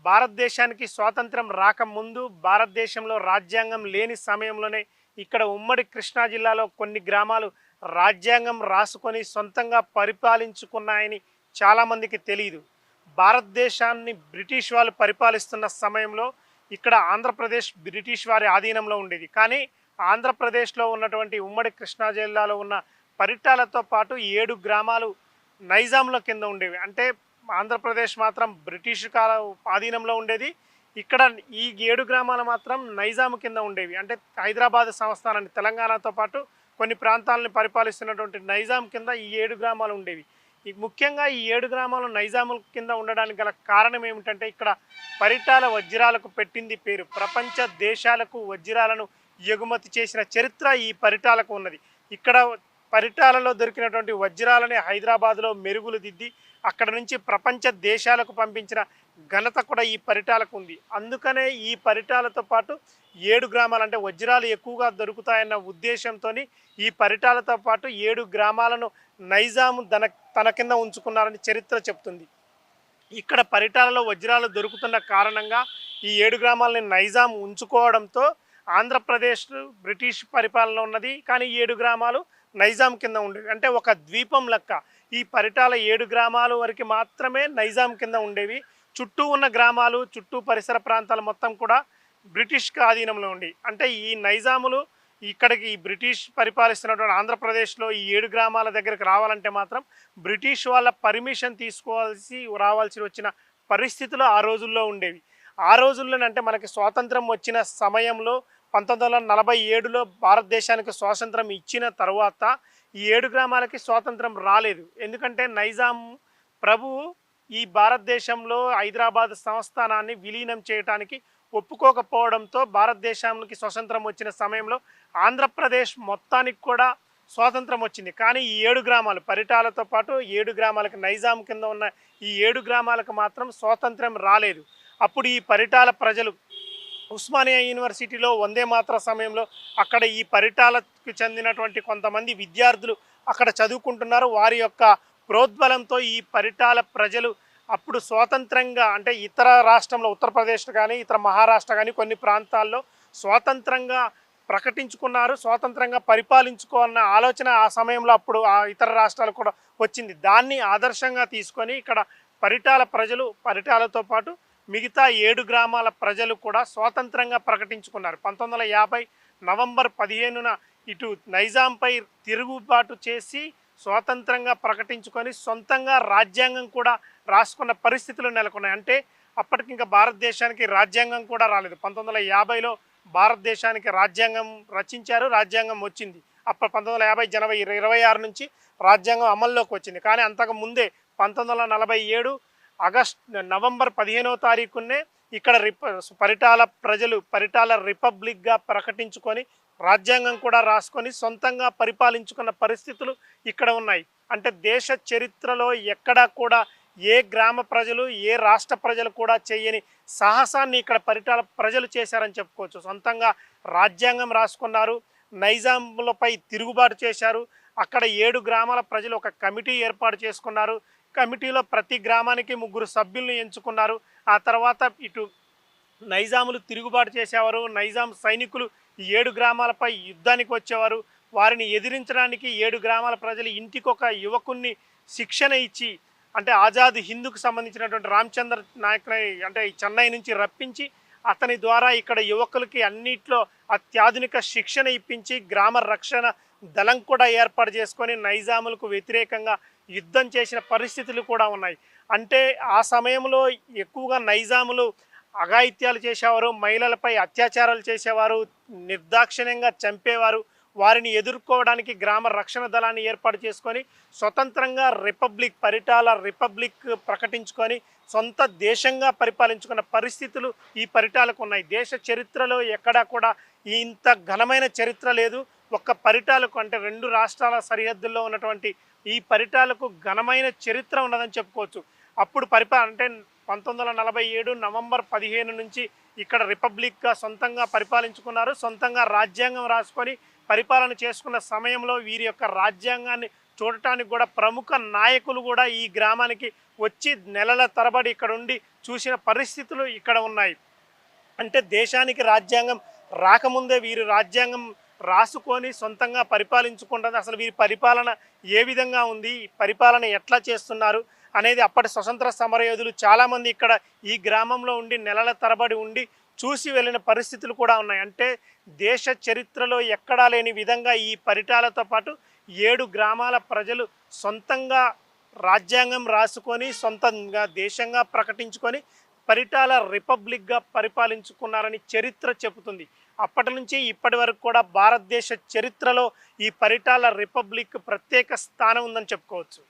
భారతదేశానికి స్వాతంత్రం రాకముందు భారతదేశంలో రాజ్యాంగం లేని సమయంలోనే ఇక్కడ ఉమ్మడి కృష్ణా జిల్లాలో కొన్ని గ్రామాలు రాజ్యాంగం రాసుకొని సొంతంగా పరిపాలించుకున్నాయని చాలామందికి తెలియదు. భారతదేశాన్ని బ్రిటిష్ వాళ్ళు పరిపాలిస్తున్న సమయంలో ఇక్కడ ఆంధ్రప్రదేశ్ బ్రిటిష్ వారి ఆధీనంలో ఉండేది. కానీ ఆంధ్రప్రదేశ్లో ఉన్నటువంటి ఉమ్మడి కృష్ణా జిల్లాలో ఉన్న పరిటాలతో పాటు 7 గ్రామాలు నైజాంల కింద ఉండేవి. అంటే ఆంధ్రప్రదేశ్ మాత్రం బ్రిటిష్ కాల ఆధీనంలో ఉండేది. ఇక్కడ ఈ 7 గ్రామాలు మాత్రం నైజాం కింద ఉండేవి. అంటే హైదరాబాద్ సంస్థానాన్ని తెలంగాణతో పాటు కొన్ని ప్రాంతాలను పరిపాలిస్తున్నటువంటి నైజాం కింద ఈ 7 గ్రామాలు ఉండేవి. ముఖ్యంగా ఈ 7 గ్రామాలు నైజాముల కింద ఉండడానికి గల కారణం ఏమిటంటే ఇక్కడ పరిటాల వజ్రాలకు పెట్టింది పేరు. ప్రపంచ దేశాలకు వజ్రాలను ఎగుమతి చేసిన చరిత్ర ఈ పరిటాలకు ఉన్నది. ఇక్కడ పరిటాలలో దొరికినటువంటి వజ్రాలని హైదరాబాద్లో మెరుగులు దిద్ది అక్కడ నుంచి ప్రపంచ దేశాలకు పంపించిన ఘనత కూడా ఈ పరిటాలకు ఉంది. అందుకనే ఈ పరిటాలతో పాటు 7 గ్రామాలు, అంటే వజ్రాలు ఎక్కువగా దొరుకుతాయన్న ఉద్దేశంతో ఈ పరిటాలతో పాటు 7 గ్రామాలను నైజాము తన కింద ఉంచుకున్నారని చరిత్ర చెప్తుంది. ఇక్కడ పరిటాలలో వజ్రాలు దొరుకుతున్న కారణంగా ఈ 7 గ్రామాలని నైజాం ఉంచుకోవడంతో ఆంధ్రప్రదేశ్ బ్రిటిష్ పరిపాలన ఉన్నది, కానీ 7 గ్రామాలు నైజాం కింద ఉండేవి. అంటే ఒక ద్వీపం లెక్క ఈ పరిటాల 7 గ్రామాల వరకు మాత్రమే నైజాం కింద ఉండేవి. చుట్టూ ఉన్న గ్రామాలు, చుట్టూ పరిసర ప్రాంతాలు మొత్తం కూడా బ్రిటిష్కి ఆధీనంలో ఉండి, అంటే ఈ నైజాములు ఇక్కడికి ఈ బ్రిటిష్ పరిపాలిస్తున్నటువంటి ఆంధ్రప్రదేశ్లో ఈ 7 గ్రామాల దగ్గరికి రావాలంటే మాత్రం బ్రిటిష్ వాళ్ళ పర్మిషన్ రావాల్సి వచ్చిన పరిస్థితులు ఆ రోజుల్లో ఉండేవి. ఆ రోజుల్లోనంటే మనకి స్వాతంత్రం వచ్చిన సమయంలో 1947లో భారతదేశానికి స్వాతంత్రం ఇచ్చిన తర్వాత ఈ 7 గ్రామాలకి స్వాతంత్రం రాలేదు. ఎందుకంటే నైజాం ప్రభువు ఈ భారతదేశంలో హైదరాబాద్ సంస్థానాన్ని విలీనం చేయడానికి ఒప్పుకోకపోవడంతో భారతదేశానికి స్వతంత్రం వచ్చిన సమయంలో ఆంధ్రప్రదేశ్ మొత్తానికి కూడా స్వాతంత్రం వచ్చింది. కానీ ఈ 7 గ్రామాలు పరిటాలతో పాటు 7 గ్రామాలకు నైజాం కింద ఉన్న ఈ 7 గ్రామాలకు మాత్రం స్వాతంత్రం రాలేదు. అప్పుడు ఈ పరిటాల ప్రజలు ఉస్మానియా యూనివర్సిటీలో వందే మాతర సమయంలో అక్కడ ఈ పరిటాలకు చెందినటువంటి కొంతమంది విద్యార్థులు అక్కడ చదువుకుంటున్నారు. వారి యొక్క ప్రోద్బలంతో ఈ పరిటాల ప్రజలు అప్పుడు స్వాతంత్రంగా, అంటే ఇతర రాష్ట్రంలో ఉత్తరప్రదేశ్ కానీ ఇతర మహారాష్ట్ర కానీ కొన్ని ప్రాంతాల్లో స్వాతంత్రంగా ప్రకటించుకున్నారు. స్వాతంత్రంగా పరిపాలించుకోవాలన్న ఆలోచన ఆ సమయంలో అప్పుడు ఆ ఇతర రాష్ట్రాలు కూడా వచ్చింది. దాన్ని ఆదర్శంగా తీసుకొని ఇక్కడ పరిటాల ప్రజలు, పరిటాలతో పాటు మిగతా 7 గ్రామాల ప్రజలు కూడా స్వాతంత్రంగా ప్రకటించుకున్నారు. 1950 నవంబర్ 15న ఇటు నైజాంపై తిరుగుబాటు చేసి స్వాతంత్రంగా ప్రకటించుకొని సొంతంగా రాజ్యాంగం కూడా రాసుకున్న పరిస్థితులు నెలకొన్నాయి. అంటే అప్పటికి ఇంకా భారతదేశానికి రాజ్యాంగం కూడా రాలేదు. 1950లో భారతదేశానికి రాజ్యాంగం రచించారు, రాజ్యాంగం వచ్చింది. అప్పుడు 1950 జనవరి 26 నుంచి రాజ్యాంగం అమల్లోకి వచ్చింది. కానీ అంతకు ముందే 1947 నవంబర్ 15వ తారీఖునే ఇక్కడ పరిటాల ప్రజలు పరిటాల రిపబ్లిక్గా ప్రకటించుకొని రాజ్యాంగం కూడా రాసుకొని సొంతంగా పరిపాలించుకున్న పరిస్థితులు ఇక్కడ ఉన్నాయి. అంటే దేశ చరిత్రలో ఎక్కడా కూడా ఏ గ్రామ ప్రజలు, ఏ రాష్ట్ర ప్రజలు కూడా చేయని సాహసాన్ని ఇక్కడ పరిటాల ప్రజలు చేశారని చెప్పుకోవచ్చు. సొంతంగా రాజ్యాంగం రాసుకున్నారు, నైజాంలపై తిరుగుబాటు చేశారు. అక్కడ 7 గ్రామాల ప్రజలు ఒక కమిటీ ఏర్పాటు చేసుకున్నారు. కమిటీలో ప్రతి గ్రామానికి 3 సభ్యులను ఎంచుకున్నారు. ఆ తర్వాత ఇటు నైజాములు తిరుగుబాటు చేసేవారు, నైజాం సైనికులు 7 గ్రామాలపై యుద్ధానికి వచ్చేవారు. వారిని ఎదిరించడానికి 7 గ్రామాల ప్రజలు ఇంటికొక యువకుణ్ణి శిక్షణ ఇచ్చి, అంటే ఆజాద్ హిందూకు సంబంధించినటువంటి రామచంద్ర నాయక్ని అంటే చెన్నై నుంచి రప్పించి అతని ద్వారా ఇక్కడ యువకులకి అన్నిట్లో అత్యాధునిక శిక్షణ ఇప్పించి గ్రామ రక్షణ దళం కూడా ఏర్పాటు చేసుకొని నైజాములకు వ్యతిరేకంగా యుద్ధం చేసిన పరిస్థితులు కూడా ఉన్నాయి. అంటే ఆ సమయంలో ఎక్కువగా నైజాములు అఘాయిత్యాలు చేసేవారు, మహిళలపై అత్యాచారాలు చేసేవారు, నిర్దాక్షిణ్యంగా చంపేవారు. వారిని ఎదుర్కోవడానికి గ్రామ రక్షణ దళాన్ని ఏర్పాటు చేసుకొని స్వతంత్రంగా పరిటాల రిపబ్లిక్ ప్రకటించుకొని సొంత దేశంగా పరిపాలించుకున్న పరిస్థితులు ఈ పరిటాలకు ఉన్నాయి. దేశ చరిత్రలో ఎక్కడా కూడా ఇంత ఘనమైన చరిత్ర లేదు. ఒక్క పరిటాలకు, అంటే 2 రాష్ట్రాల సరిహద్దుల్లో ఉన్నటువంటి ఈ పరిటాలకు ఘనమైన చరిత్ర ఉన్నదని చెప్పుకోవచ్చు. అప్పుడు అంటే 1947 నవంబర్ 15 నుంచి ఇక్కడ రిపబ్లిక్గా సొంతంగా పరిపాలించుకున్నారు. సొంతంగా రాజ్యాంగం రాసుకొని పరిపాలన చేసుకున్న సమయంలో వీరి యొక్క రాజ్యాంగాన్ని చూడటానికి కూడా ప్రముఖ నాయకులు కూడా ఈ గ్రామానికి వచ్చి నెలల తరబడి ఇక్కడ ఉండి చూసిన పరిస్థితులు ఇక్కడ ఉన్నాయి. అంటే దేశానికి రాజ్యాంగం రాకముందే వీరు రాజ్యాంగం రాసుకొని సొంతంగా పరిపాలించుకుంటుంది. అసలు వీరి పరిపాలన ఏ విధంగా ఉంది, పరిపాలన ఎట్లా చేస్తున్నారు అనేది అప్పటి స్వతంత్ర సమరయోధులు చాలామంది ఇక్కడ ఈ గ్రామంలో ఉండి నెలల తరబడి ఉండి చూసి వెళ్ళిన పరిస్థితులు కూడా ఉన్నాయి. అంటే దేశ చరిత్రలో ఎక్కడా లేని విధంగా ఈ పరిటాలతో పాటు 7 గ్రామాల ప్రజలు సొంతంగా రాజ్యాంగం రాసుకొని సొంతంగా దేశంగా ప్రకటించుకొని పరిటాల రిపబ్లిక్గా పరిపాలించుకున్నారని చరిత్ర చెబుతుంది. అప్పటి నుంచి ఇప్పటి వరకు కూడా భారతదేశ చరిత్రలో ఈ పరిటాల రిపబ్లిక్ ప్రత్యేక స్థానం ఉందని చెప్పుకోవచ్చు.